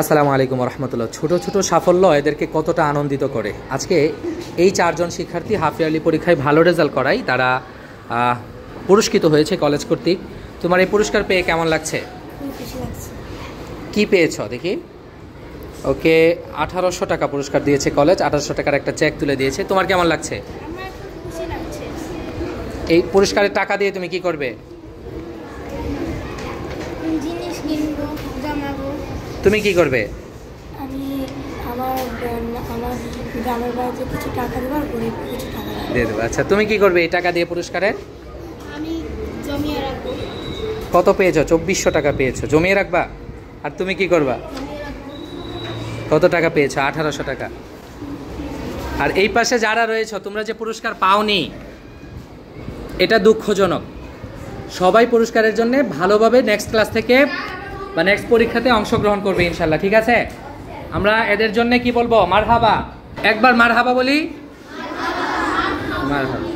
আসসালামু আলাইকুম রহমতুল্লাহ। ছোট ছোট সাফল্য এদেরকে কতটা আনন্দিত করে। আজকে এই চারজন শিক্ষার্থী হাফ ইয়ারলি পরীক্ষায় ভালো রেজাল্ট করায় তারা পুরস্কৃত হয়েছে কলেজ কর্তৃক। তোমার এই পুরস্কার পেয়ে কেমন লাগছে? কি পেয়েছ দেখি? ওকে 1800 টাকা পুরস্কার দিয়েছে কলেজ, 1800 টাকার একটা চেক তুলে দিয়েছে। তোমার কেমন লাগছে? এই পুরস্কারের টাকা দিয়ে তুমি কি করবে? তুমি কি করবে? আমি আমার গ্রামের বাড়িতে কিছু টাকা দেবো আর গরিব কিছু টাকা দিয়ে দেবো। আচ্ছা, তুমি কি করবে এই টাকা দিয়ে পুরস্কারের? আমি জমিয়ে রাখবো। কত পেয়েছো? 2400 টাকা পেয়েছো, জমিয়ে রাখবা। আর তুমি কি করবা? কত টাকা পেয়েছো? 1800 টাকা। আর এই পাশে যারা রয়েছে, তোমরা যে পুরস্কার পাওনি, এটা দুঃখজনক। সবাই পুরস্কারের জন্য ভালোভাবে নেক্সট ক্লাস থেকে বা নেক্সট পরীক্ষাতে অংশগ্রহণ করবে ইনশাল্লাহ, ঠিক আছে? আমরা এদের জন্য কি বলবো? মারহাবা। একবার মারহাবা বলি। মারহাবা।